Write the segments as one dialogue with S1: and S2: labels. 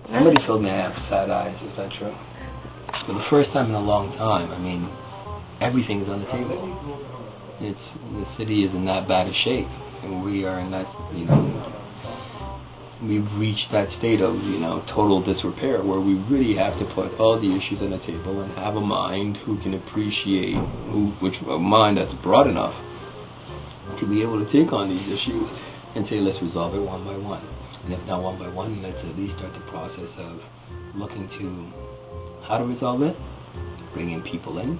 S1: Somebody told me I have sad eyes. Is that true? For the first time in a long time, I mean, everything is on the table. The city is in that bad a shape, and we are in that, we've reached that state of, total disrepair, where we really have to put all the issues on the table and have a mind who can appreciate, a mind that's broad enough to be able to take on these issues and say, let's resolve it one by one. And if not one by one, let's at least start the process of looking to how to resolve it, bring in people in,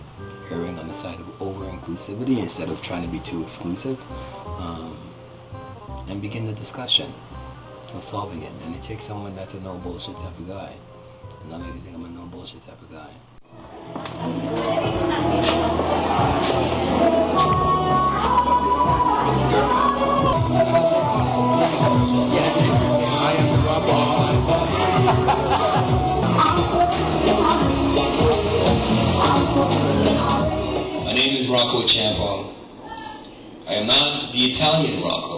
S1: erring on the side of over-inclusivity instead of trying to be too exclusive, and begin the discussion of solving it. And it takes someone that's a no-bullshit type of guy. I'm not making I'm a no-bullshit type of guy.
S2: I am Rocco.
S1: My name is Rocco Ciampo. I am not the Italian Rocco,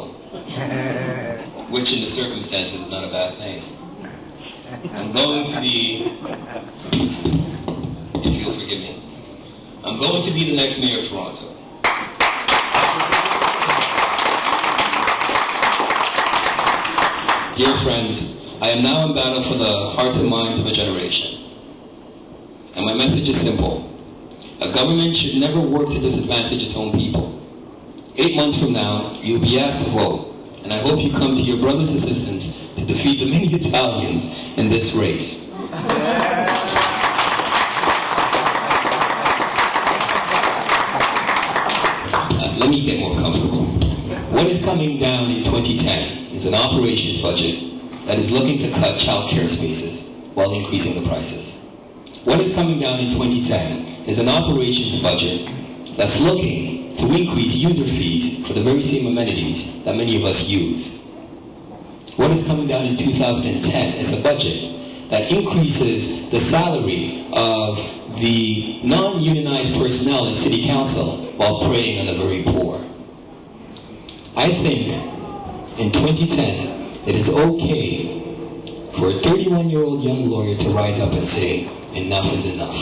S1: which in the circumstances is not a bad name. I'm going to be, if you'll forgive me, I'm going to be the next mayor of Toronto. Dear friends, I am now in battle for the hearts and minds of a generation. And my message is simple. A government should never work to disadvantage its own people. 8 months from now, you'll be asked to vote. And I hope you come to your brother's assistance to defeat the many Italians in this race. Let me get more comfortable. What is coming down in 2010 is an operations budget that is looking to cut child care spaces while increasing the prices. What is coming down in 2010 is an operations budget that's looking to increase user fees for the very same amenities that many of us use. What is coming down in 2010 is a budget that increases the salary of the non-unionized personnel in City Council while preying on the very poor. I think in 2010 it is okay for a 31-year-old young lawyer to rise up and say, enough is enough.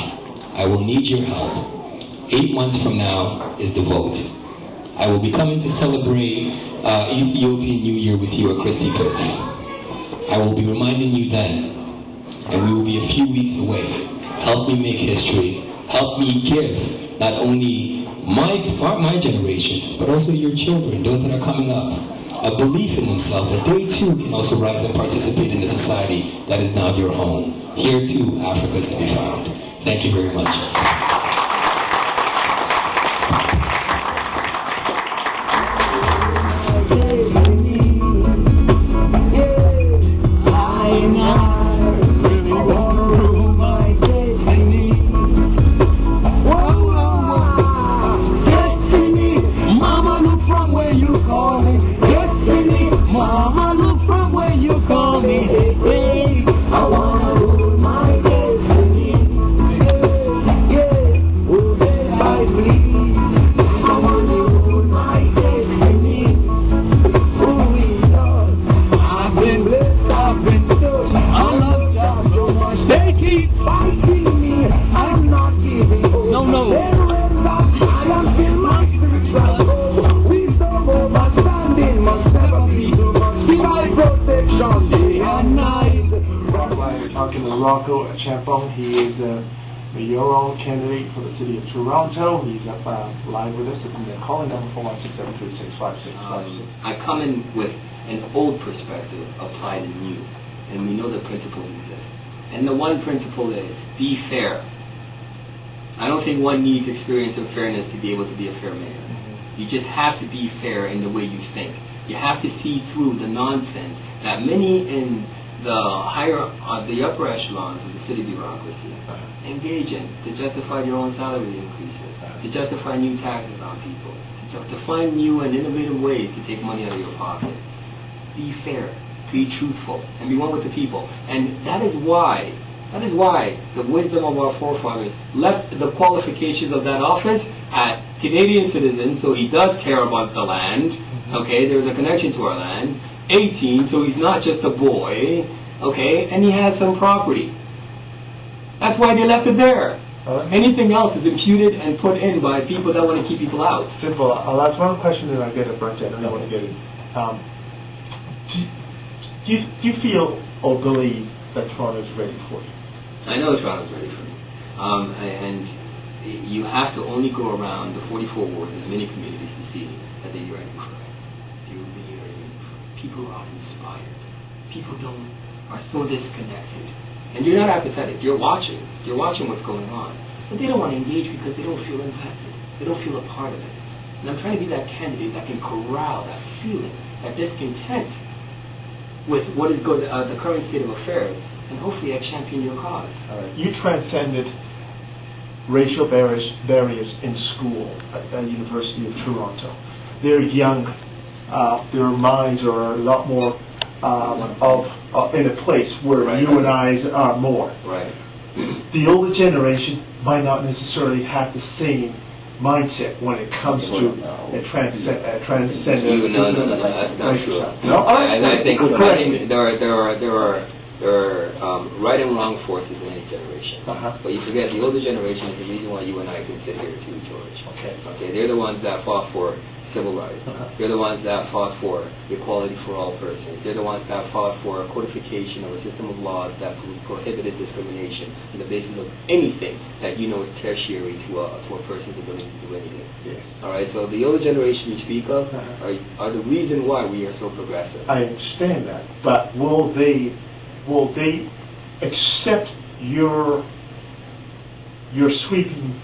S1: I will need your help. 8 months from now is the vote. I will be coming to celebrate Ethiopian New Year with you at Christie Cooks. I will be reminding you then, and we will be a few weeks away. Help me make history. Help me give not only my generation, but also your children, those that are coming up, a belief in themselves that they too can also rise and participate in the society that is now your home. Here too, Africa is to be found. Thank you very much.
S2: Rocco Ciampo. He is the mayoral candidate for the city of Toronto. He's up live with us. Calling number 416-736-5656.
S1: I come in with an old perspective applied in new, and we know the principles exist. And the one principle is be fair. I don't think one needs experience of fairness to be able to be a fair mayor. You just have to be fair in the way you think. You have to see through the nonsense that many in the upper echelons of the city bureaucracy engage in to justify your own salary increases, to justify new taxes on people, to find new and innovative ways to take money out of your pocket. Be fair, be truthful, and be one with the people. And that is why the wisdom of our forefathers left the qualifications of that office at Canadian citizen, so he does care about the land. Okay, there's a connection to our land. 18, so he's not just a boy.
S3: okay, and he has some property. That's why they left it there. Anything else is imputed and put in by people that want to keep people out.
S2: Simple. I'll ask one question and I'll get it, Brent, and I want to get it. Do you feel or believe that Toronto is ready for you?
S3: I know Toronto's ready for me. And you have to only go around the 44 wards and many communities to see that they're ready for it. You're really ready. People are inspired. People are so disconnected. And you're not apathetic. You're watching. You're watching what's going on. But they don't want to engage because they don't feel impacted. They don't feel a part of it. And I'm trying to be that candidate that can corral that feeling, that discontent with what is the current state of affairs, and hopefully I champion your cause.
S2: All right. You transcended racial barriers in school at the University of Toronto. They're young. Their minds are a lot more in a place where you and I are more.
S3: Right.
S2: The older generation might not necessarily have the same mindset when it comes to a transcendent.
S3: No, that's not true.
S2: No,
S3: I think there are right and wrong forces in each generation. But you forget the older generation is the reason why you and I can sit here too, George. Okay. They're the ones that fought for civil rights. They're the ones that fought for equality for all persons. They're the ones that fought for a codification of a system of laws that prohibited discrimination on the basis of anything that you know is tertiary to a person's ability to do anything.
S2: Yes.
S3: All right. So the older generation you speak of are the reason why we are so progressive.
S2: I understand that, but will they accept your sweeping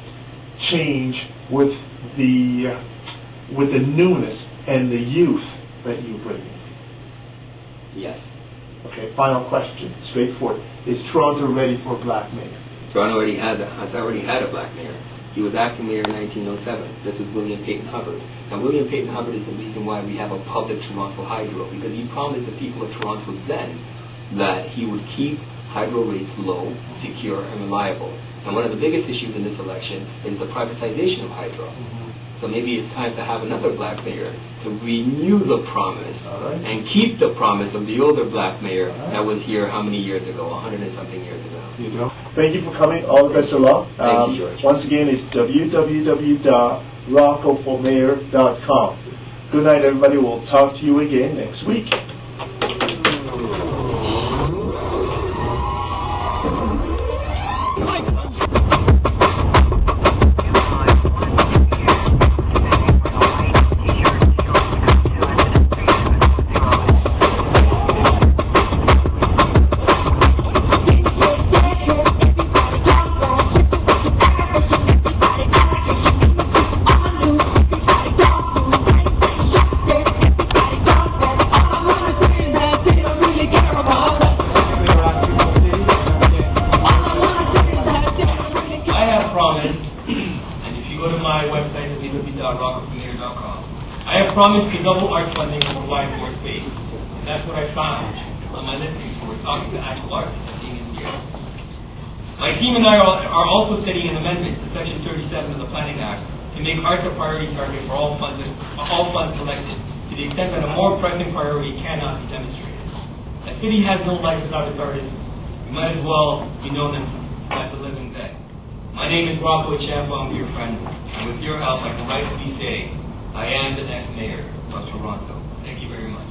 S2: change with the newness and the youth that you bring?
S3: Yes.
S2: Okay, final question, straightforward. Is Toronto ready for a black mayor?
S3: Toronto has already had a black mayor. He was acting mayor in 1907. This was William Peyton Hubbard. Now, William Peyton Hubbard is the reason why we have a public Toronto hydro, because he promised the people of Toronto then that he would keep hydro rates low, secure, and reliable. And one of the biggest issues in this election is the privatization of hydro. So maybe it's time to have another black mayor to renew the promise and keep the promise of the older black mayor that was here how many years ago? 100 and something years ago.
S2: Thank you for coming. All the best of luck.
S3: Thank you, George.
S2: Once again, it's www.roccoformayor.com. Good night, everybody. We'll talk to you again next week.
S4: Promise to double arts funding and provide more space. And that's what I found on my listening tour, talking to actual artists and being in here. My team and I are also studying an amendment to Section 37 of the Planning Act to make arts a priority target for all funds collected, to the extent that a more pressing priority cannot be demonstrated. A city has no life without its artists. We might as well be known as the living dead. My name is Rocco I'm your friend, and with your help I can rightfully say I am the next mayor of Toronto. Thank you very much.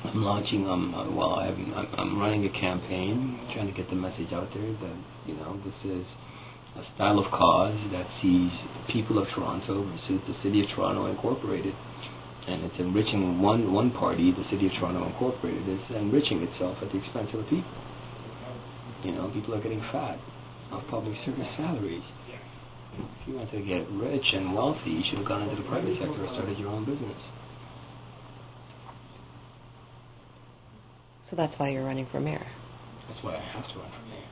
S5: I'm launching. I'm running a campaign, trying to get the message out there that this is a style of cause that sees people of Toronto versus the City of Toronto Incorporated, and it's enriching one party, the City of Toronto Incorporated, is enriching itself at the expense of the people. People are getting fat of public service salaries. If you want to get rich and wealthy, you should have gone into the private sector or started your own business.
S6: So that's why you're running for mayor?
S5: That's why I have to run for mayor.